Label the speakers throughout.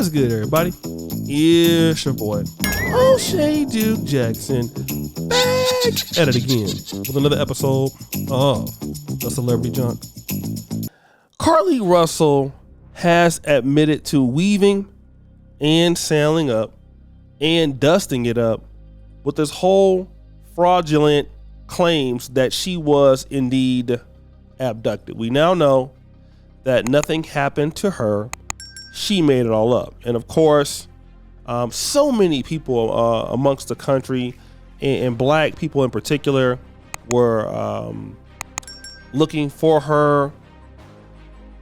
Speaker 1: What's good, everybody? It's your boy, O'Shea Duke Jackson, back at it again with another episode of The Celebrity Junk. Carly Russell has admitted to weaving and sailing up and dusting it up with this whole fraudulent claims that she was indeed abducted. We now know that nothing happened to her. She made it all up. And of course, so many people amongst the country and black people in particular were looking for her,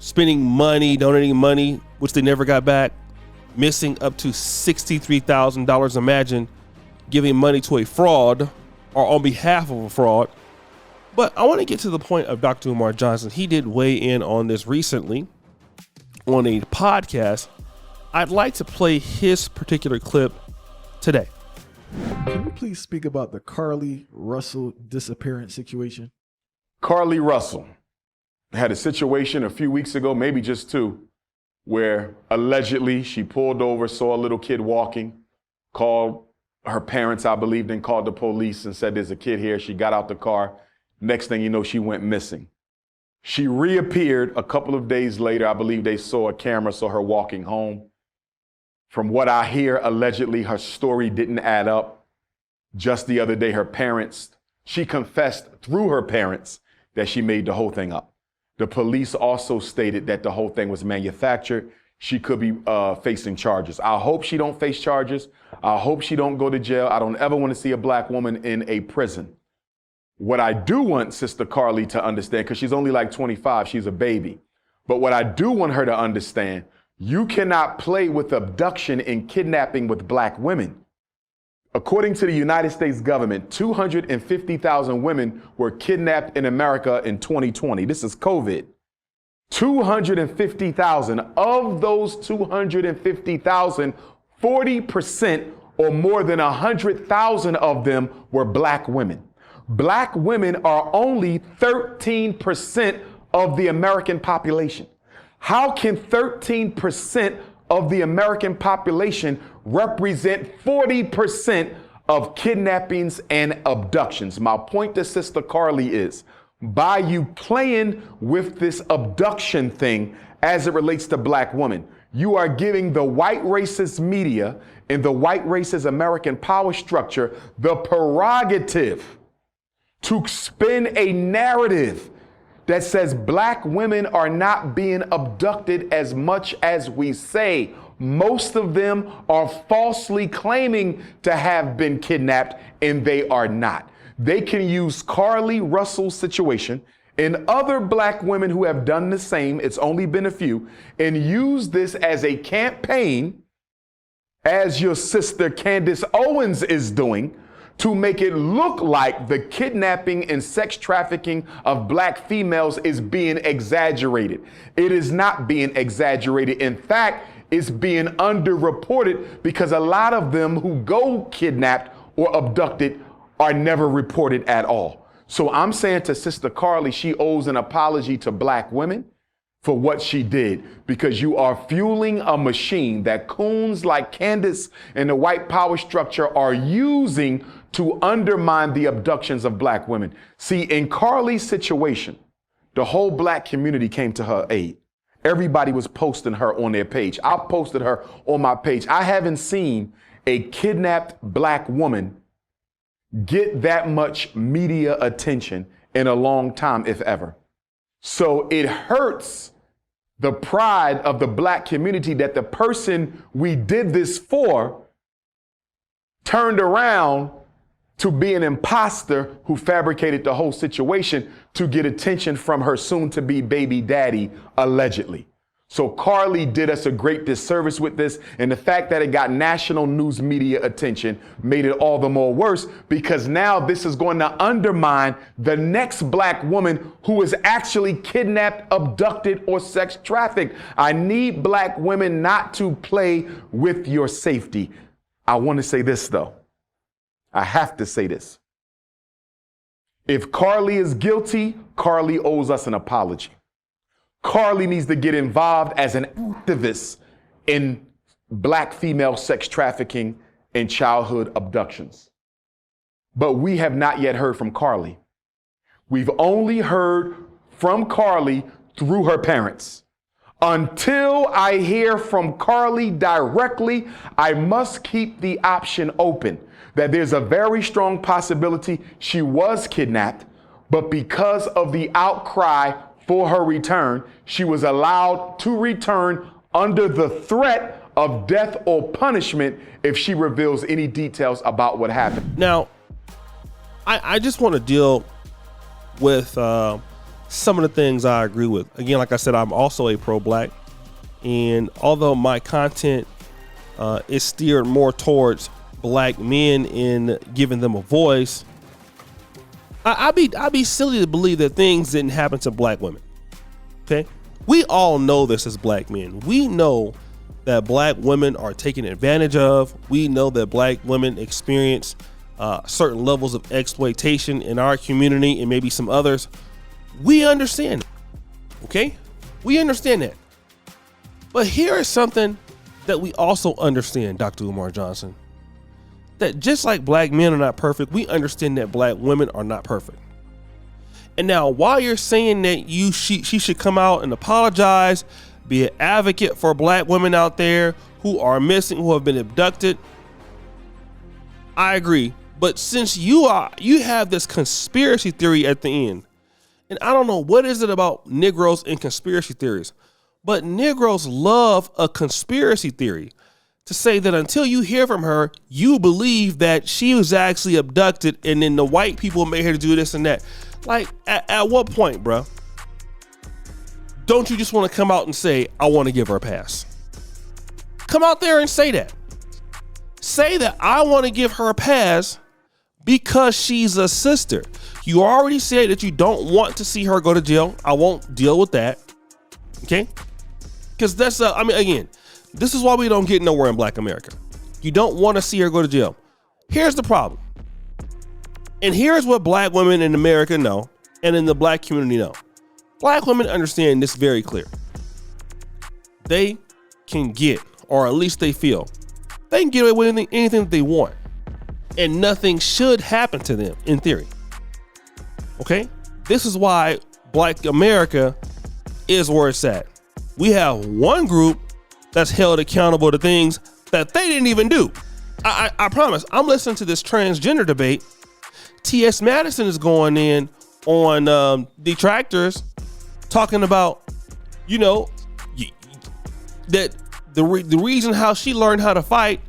Speaker 1: spending money, donating money, which they never got back, missing up to $63,000. Imagine giving money to a fraud or on behalf of a fraud. But I want to get to the point of Dr. Umar Johnson. He did weigh in on this recently on a podcast. I'd like to play his particular clip today.
Speaker 2: Can you please speak about the Carly Russell disappearance situation?
Speaker 3: Carly Russell had a situation a few weeks ago, maybe just two, where allegedly she pulled over, saw a little kid walking, called her parents, I believe, then called the police and said, there's a kid here. She got out the car. Next thing you know, she went missing. She reappeared a couple of days later. I believe they saw a camera, saw her walking home. From what I hear, allegedly, her story didn't add up. Just the other day, she confessed through her parents that she made the whole thing up. The police also stated that the whole thing was manufactured. She could be facing charges. I hope she don't face charges. I hope she don't go to jail. I don't ever want to see a black woman in a prison. What I do want Sister Carly to understand, because she's only like 25, she's a baby. But what I do want her to understand, you cannot play with abduction and kidnapping with black women. According to the United States government, 250,000 women were kidnapped in America in 2020. This is COVID. 250,000. Of those 250,000, 40% or more than 100,000 of them were black women. Black women are only 13% of the American population. How can 13% of the American population represent 40% of kidnappings and abductions? My point to Sister Carly is, by you playing with this abduction thing as it relates to black women, you are giving the white racist media and the white racist American power structure the prerogative to spin a narrative that says black women are not being abducted as much as we say. Most of them are falsely claiming to have been kidnapped, and they are not. They can use Carly Russell's situation and other black women who have done the same, it's only been a few, and use this as a campaign, as your sister Candace Owens is doing, to make it look like the kidnapping and sex trafficking of black females is being exaggerated. It is not being exaggerated. In fact, it's being underreported because a lot of them who go kidnapped or abducted are never reported at all. So I'm saying to Sister Carly, she owes an apology to black women for what she did, because you are fueling a machine that coons like Candace and the white power structure are using to undermine the abductions of black women. See, in Carly's situation, the whole black community came to her aid. Everybody was posting her on their page. I posted her on my page. I haven't seen a kidnapped black woman get that much media attention in a long time, if ever. So it hurts the pride of the black community that the person we did this for turned around to be an imposter who fabricated the whole situation to get attention from her soon-to-be baby daddy, allegedly. So Carly did us a great disservice with this, and the fact that it got national news media attention made it all the more worse, because now this is going to undermine the next black woman who is actually kidnapped, abducted, or sex trafficked. I need black women not to play with your safety. I want to say this, though. I have to say this. If Carly is guilty, Carly owes us an apology. Carly needs to get involved as an activist in black female sex trafficking and childhood abductions. But we have not yet heard from Carly. We've only heard from Carly through her parents. Until I hear from Carly directly, I must keep the option open that there's a very strong possibility she was kidnapped, but because of the outcry for her return, she was allowed to return under the threat of death or punishment if she reveals any details about what happened.
Speaker 1: Now, I just want to deal with some of the things I agree with. Again, like I said, I'm also a pro-black, and although my content is steered more towards black men in giving them a voice, I'd be silly to believe that things didn't happen to black women. Okay, we all know this as black men. We know that black women are taken advantage of. We know that black women experience certain levels of exploitation in our community and maybe some others. We understand it. Okay, we understand that. But here is something that we also understand, Dr. Umar Johnson. That just like black men are not perfect, we understand that black women are not perfect. And now, while you're saying that she should come out and apologize, be an advocate for black women out there who are missing, who have been abducted, I agree. But since you have this conspiracy theory at the end, and I don't know what is it about Negroes and conspiracy theories, but Negroes love a conspiracy theory. To say that until you hear from her, you believe that she was actually abducted and then the white people made her do this and that. Like, at what point, bro? Don't you just want to come out and say, I want to give her a pass? Come out there and say that. Say that I want to give her a pass because she's a sister. You already said that you don't want to see her go to jail. I won't deal with that. Okay? Because that's, again, this is why we don't get nowhere in black America. You don't want to see her go to jail. Here's the problem. And here's what black women in America know, and in the black community know. Black women understand this very clear. They can get, or at least they feel, they can get away with anything that they want. And nothing should happen to them, in theory. Okay? This is why black America is where it's at. We have one group that's held accountable to things that they didn't even do. I promise, I'm listening to this transgender debate. T.S. Madison is going in on detractors talking about, that the reason how she learned how to fight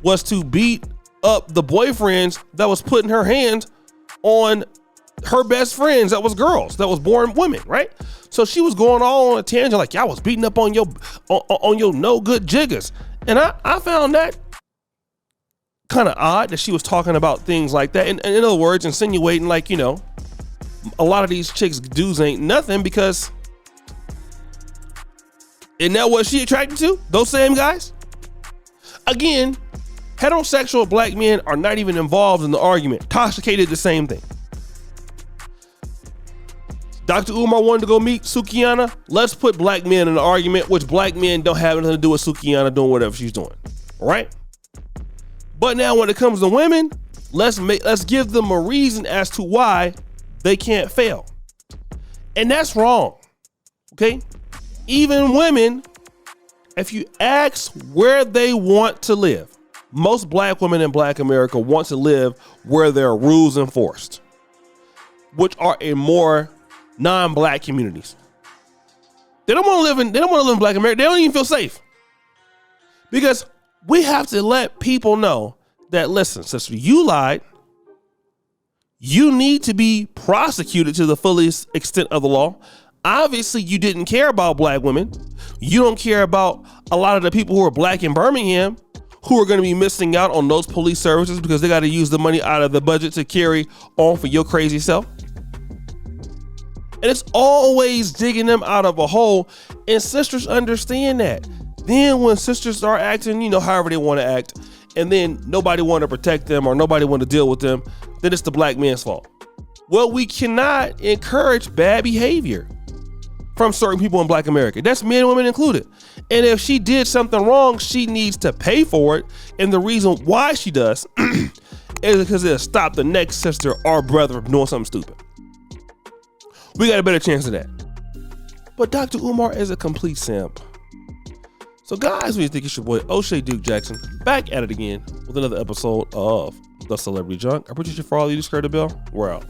Speaker 1: was to beat up the boyfriends that was putting her hands on her best friends that was girls, that was born women, right? So she was going all on a tangent like, I was beating up on your no good jiggers. And I found that kind of odd that she was talking about things like that. And in other words, insinuating like, a lot of these chicks dudes ain't nothing because isn't that what she attracted to? Those same guys? Again, heterosexual black men are not even involved in the argument. Tasha K did the same thing. Dr. Umar wanted to go meet Sukiana. Let's put black men in the argument, which black men don't have anything to do with Sukiana doing whatever she's doing. All right? But now when it comes to women, let's give them a reason as to why they can't fail. And that's wrong. Okay? Even women, if you ask where they want to live, most black women in black America want to live where there are rules enforced, which are in more non-black communities. They don't want to live in black America. They don't even feel safe. Because we have to let people know that, listen, sister, you lied. You need to be prosecuted to the fullest extent of the law. Obviously, you didn't care about black women. You don't care about a lot of the people who are black in Birmingham who are going to be missing out on those police services because they got to use the money out of the budget to carry on for your crazy self. And it's always digging them out of a hole. And sisters understand that. Then when sisters start acting, however they want to act, and then nobody want to protect them or nobody want to deal with them, then it's the black man's fault. Well, we cannot encourage bad behavior from certain people in Black America. That's men and women included. And if she did something wrong, she needs to pay for it. And the reason why she does is because it'll stop the next sister or brother from doing something stupid. We got a better chance of that. But Dr. Umar is a complete simp. So guys, we think it's your boy O'Shea Duke Jackson back at it again with another episode of The Celebrity Junk. I appreciate you for all you. Scared the bell. We're out.